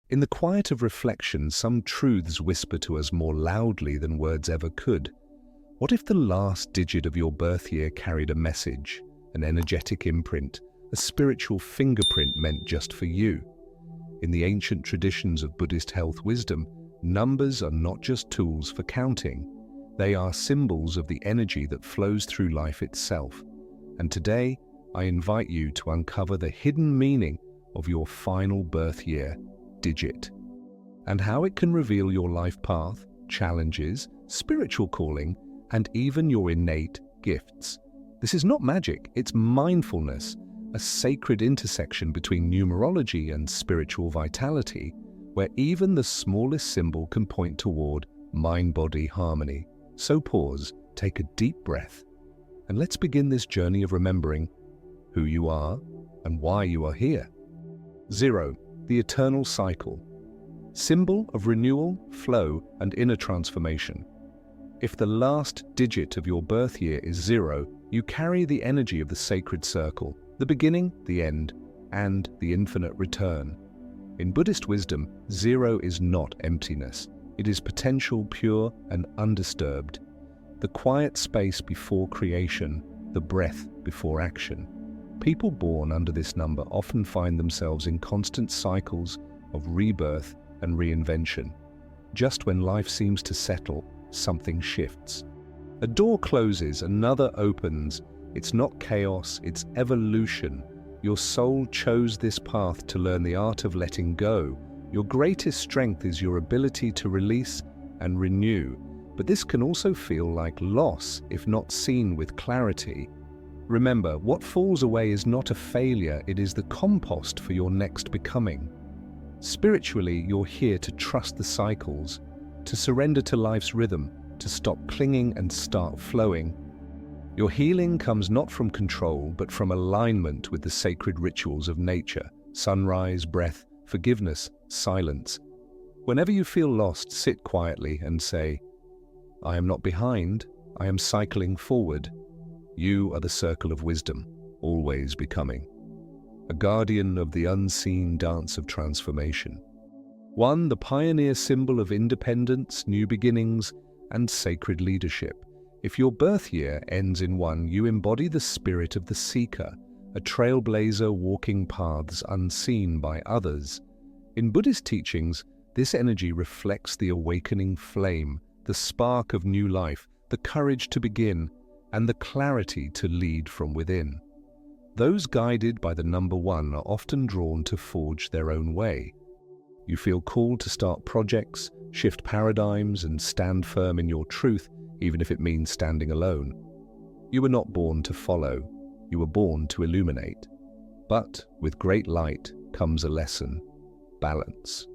In the quiet of reflection, some truths whisper to us more loudly than words ever could. What if the last digit of your birth year carried a message, an energetic imprint, a spiritual fingerprint meant just for you? In the ancient traditions of Buddhist health wisdom, numbers are not just tools for counting. They are symbols of the energy that flows through life itself. And today, I invite you to uncover the hidden meaning of your final birth year digit, and how it can reveal your life path, challenges, spiritual calling, and even your innate gifts. This is not magic, it's mindfulness, a sacred intersection between numerology and spiritual vitality, where even the smallest symbol can point toward mind-body harmony. So pause, take a deep breath, and let's begin this journey of remembering who you are and why you are here. 0. The eternal cycle. Symbol of renewal, flow, and inner transformation. If the last digit of your birth year is 0, you carry the energy of the sacred circle, the beginning, the end, and the infinite return. In Buddhist wisdom, 0 is not emptiness. It is potential, pure, and undisturbed. The quiet space before creation, the breath before action. People born under this number often find themselves in constant cycles of rebirth and reinvention. Just when life seems to settle, something shifts. A door closes, another opens. It's not chaos, it's evolution. Your soul chose this path to learn the art of letting go. Your greatest strength is your ability to release and renew, but this can also feel like loss if not seen with clarity. Remember, what falls away is not a failure, it is the compost for your next becoming. Spiritually, you're here to trust the cycles, to surrender to life's rhythm, to stop clinging and start flowing. Your healing comes not from control, but from alignment with the sacred rituals of nature: sunrise, breath, forgiveness, silence. Whenever you feel lost, sit quietly and say, "I am not behind, I am cycling forward." You are the circle of wisdom, always becoming. A guardian of the unseen dance of transformation. 1. The pioneer symbol of independence, new beginnings, and sacred leadership. If your birth year ends in 1, you embody the spirit of the seeker, a trailblazer walking paths unseen by others. In Buddhist teachings, this energy reflects the awakening flame, the spark of new life, the courage to begin, and the clarity to lead from within. Those guided by the number 1 are often drawn to forge their own way. You feel called to start projects, shift paradigms, and stand firm in your truth, even if it means standing alone. You were not born to follow, you were born to illuminate. But with great light comes a lesson: balance.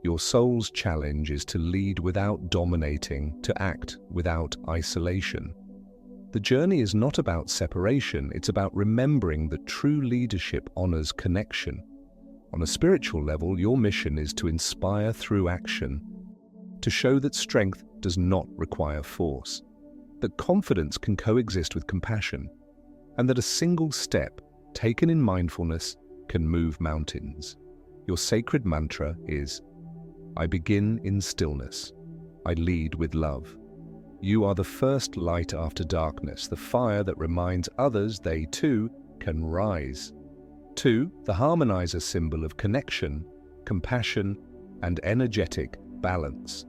Your soul's challenge is to lead without dominating, to act without isolation. The journey is not about separation, it's about remembering that true leadership honors connection. On a spiritual level, your mission is to inspire through action, to show that strength does not require force, that confidence can coexist with compassion, and that a single step taken in mindfulness can move mountains. Your sacred mantra is, "I begin in stillness. I lead with love." You are the first light after darkness, the fire that reminds others they too can rise. 2. The harmonizer symbol of connection, compassion, and energetic balance.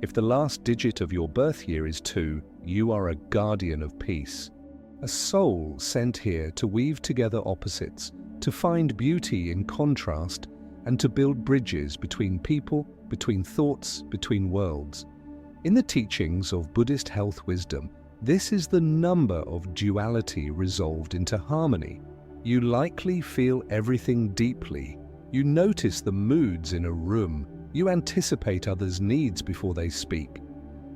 If the last digit of your birth year is 2, you are a guardian of peace. A soul sent here to weave together opposites, to find beauty in contrast, and to build bridges between people, between thoughts, between worlds. In the teachings of Buddhist health wisdom, this is the number of duality resolved into harmony. You likely feel everything deeply. You notice the moods in a room. You anticipate others' needs before they speak.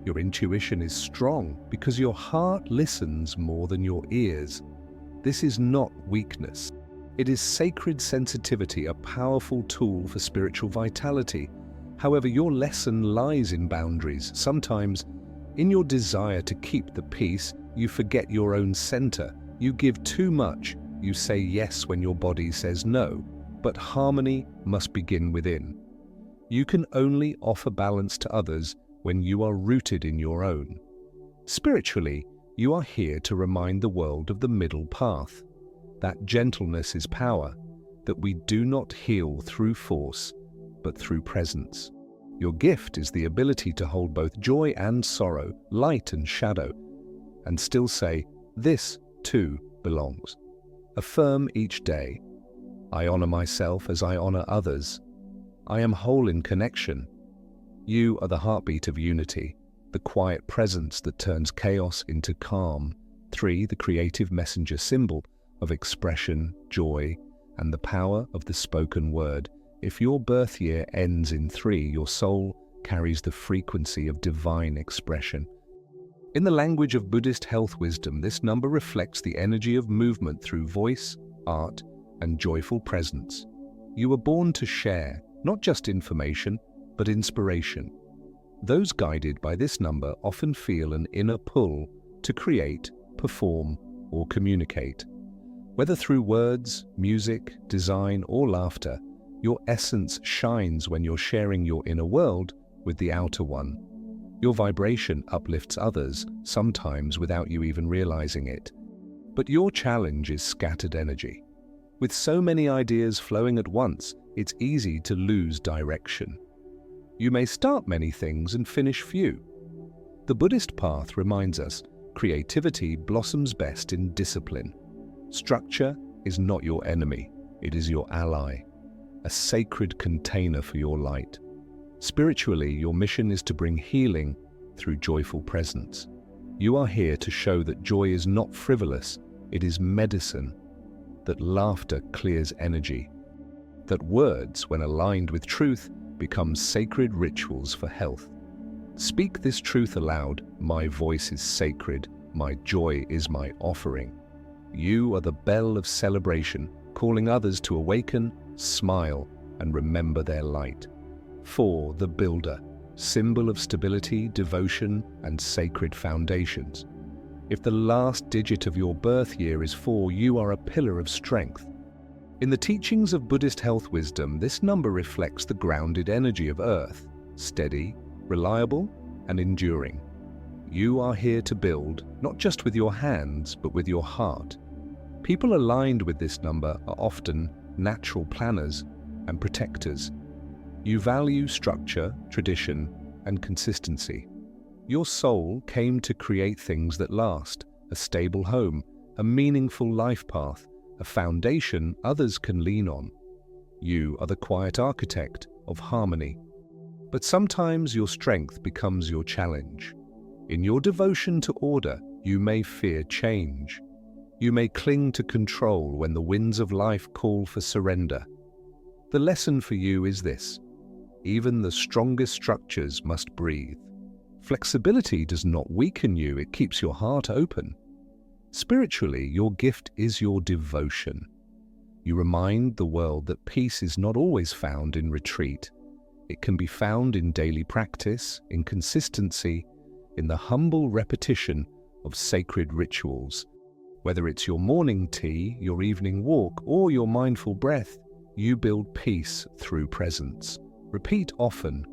Your intuition is strong because your heart listens more than your ears. This is not weakness. It is sacred sensitivity, a powerful tool for spiritual vitality. However, your lesson lies in boundaries. Sometimes, in your desire to keep the peace, you forget your own center. You give too much. You say yes when your body says no. But harmony must begin within. You can only offer balance to others when you are rooted in your own. Spiritually, you are here to remind the world of the middle path. That gentleness is power, that we do not heal through force, but through presence. Your gift is the ability to hold both joy and sorrow, light and shadow, and still say, "This, too, belongs." Affirm each day, "I honor myself as I honor others. I am whole in connection." You are the heartbeat of unity, the quiet presence that turns chaos into calm. 3. The creative messenger symbol of expression, joy, and the power of the spoken word. If your birth year ends in 3, your soul carries the frequency of divine expression. In the language of Buddhist health wisdom, this number reflects the energy of movement through voice, art, and joyful presence. You were born to share, not just information, but inspiration. Those guided by this number often feel an inner pull to create, perform, or communicate. Whether through words, music, design, or laughter, your essence shines when you're sharing your inner world with the outer one. Your vibration uplifts others, sometimes without you even realizing it. But your challenge is scattered energy. With so many ideas flowing at once, it's easy to lose direction. You may start many things and finish few. The Buddhist path reminds us creativity blossoms best in discipline. Structure is not your enemy, it is your ally, a sacred container for your light. Spiritually, your mission is to bring healing through joyful presence. You are here to show that joy is not frivolous, it is medicine, that laughter clears energy, that words, when aligned with truth, become sacred rituals for health. Speak this truth aloud: my voice is sacred, my joy is my offering. You are the bell of celebration, calling others to awaken, smile, and remember their light. 4. The builder, symbol of stability, devotion, and sacred foundations. If the last digit of your birth year is 4, you are a pillar of strength. In the teachings of Buddhist health wisdom, this number reflects the grounded energy of Earth, steady, reliable, and enduring. You are here to build, not just with your hands, but with your heart. People aligned with this number are often natural planners and protectors. You value structure, tradition, and consistency. Your soul came to create things that last: a stable home, a meaningful life path, a foundation others can lean on. You are the quiet architect of harmony. But sometimes your strength becomes your challenge. In your devotion to order, you may fear change. You may cling to control when the winds of life call for surrender. The lesson for you is this: even the strongest structures must breathe. Flexibility does not weaken you, it keeps your heart open. Spiritually, your gift is your devotion. You remind the world that peace is not always found in retreat. It can be found in daily practice, in consistency, in the humble repetition of sacred rituals. Whether it's your morning tea, your evening walk, or your mindful breath, you build peace through presence. Repeat often: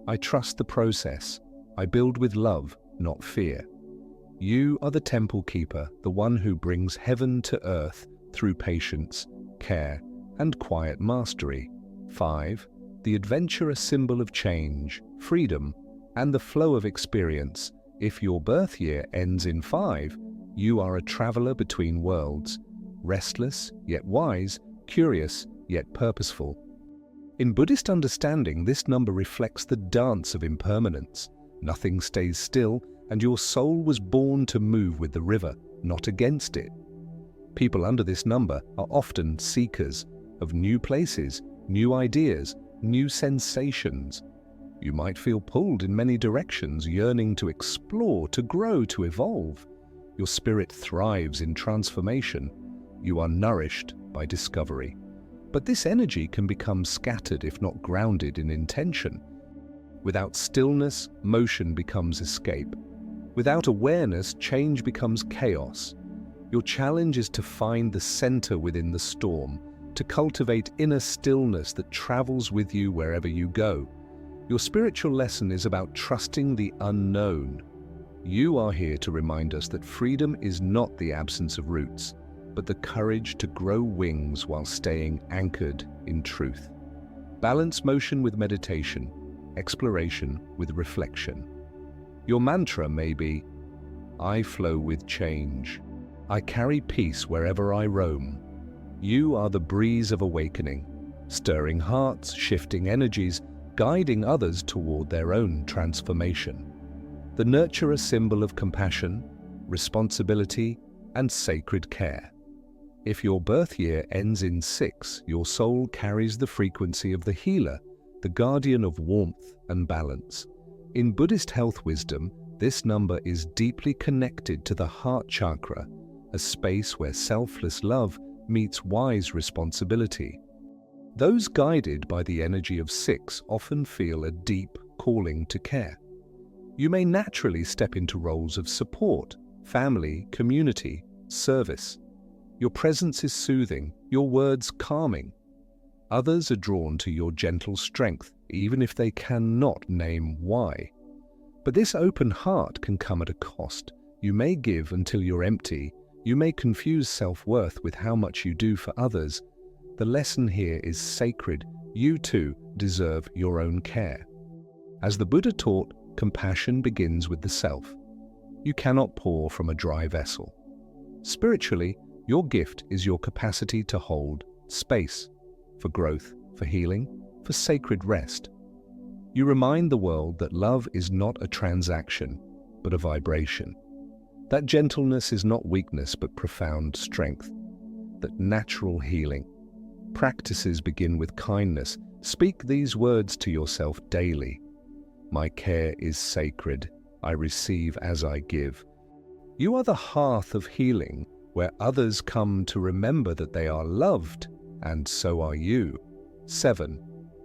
I trust the process. I build with love, not fear. You are the temple keeper, the one who brings heaven to earth through patience, care, and quiet mastery. 5. The adventurer, symbol of change, freedom, and the flow of experience. If your birth year ends in 5, you are a traveler between worlds, restless yet wise, curious yet purposeful. In Buddhist understanding, this number reflects the dance of impermanence. Nothing stays still, and your soul was born to move with the river, not against it. People under this number are often seekers of new places, new ideas, new sensations. You might feel pulled in many directions, yearning to explore, to grow, to evolve. Your spirit thrives in transformation. You are nourished by discovery. But this energy can become scattered if not grounded in intention. Without stillness, motion becomes escape. Without awareness, change becomes chaos. Your challenge is to find the center within the storm, to cultivate inner stillness that travels with you wherever you go. Your spiritual lesson is about trusting the unknown. You are here to remind us that freedom is not the absence of roots, but the courage to grow wings while staying anchored in truth. Balance motion with meditation, exploration with reflection. Your mantra may be, I flow with change. I carry peace wherever I roam. You are the breeze of awakening, stirring hearts, shifting energies, guiding others toward their own transformation. The nurturer symbol of compassion, responsibility, and sacred care. If your birth year ends in 6, your soul carries the frequency of the healer, the guardian of warmth and balance. In Buddhist health wisdom, this number is deeply connected to the heart chakra, a space where selfless love meets wise responsibility. Those guided by the energy of 6 often feel a deep calling to care. You may naturally step into roles of support, family, community, service. Your presence is soothing, your words calming. Others are drawn to your gentle strength, even if they cannot name why. But this open heart can come at a cost. You may give until you're empty. You may confuse self-worth with how much you do for others. The lesson here is sacred. You too deserve your own care. As the Buddha taught, compassion begins with the self. You cannot pour from a dry vessel. Spiritually, your gift is your capacity to hold space for growth, for healing, for sacred rest. You remind the world that love is not a transaction, but a vibration. That gentleness is not weakness, but profound strength. That natural healing. Practices begin with kindness. Speak these words to yourself daily. My care is sacred. I receive as I give. You are the hearth of healing, where others come to remember that they are loved, and so are you. 7.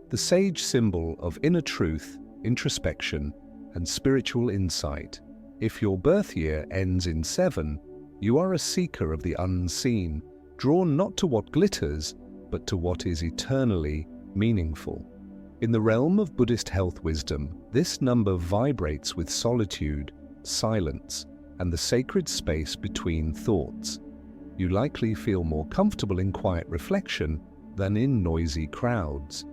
The sage symbol of inner truth, introspection, and spiritual insight. If your birth year ends in 7, you are a seeker of the unseen, drawn not to what glitters, but to what is eternally meaningful. In the realm of Buddhist health wisdom, this number vibrates with solitude, silence, and the sacred space between thoughts. You likely feel more comfortable in quiet reflection than in noisy crowds.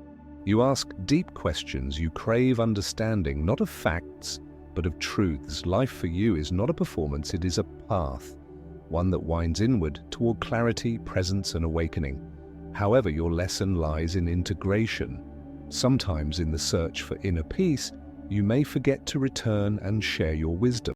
You ask deep questions, you crave understanding, not of facts, but of truths. Life for you is not a performance, it is a path, one that winds inward toward clarity, presence, and awakening. However, your lesson lies in integration. Sometimes in the search for inner peace, you may forget to return and share your wisdom.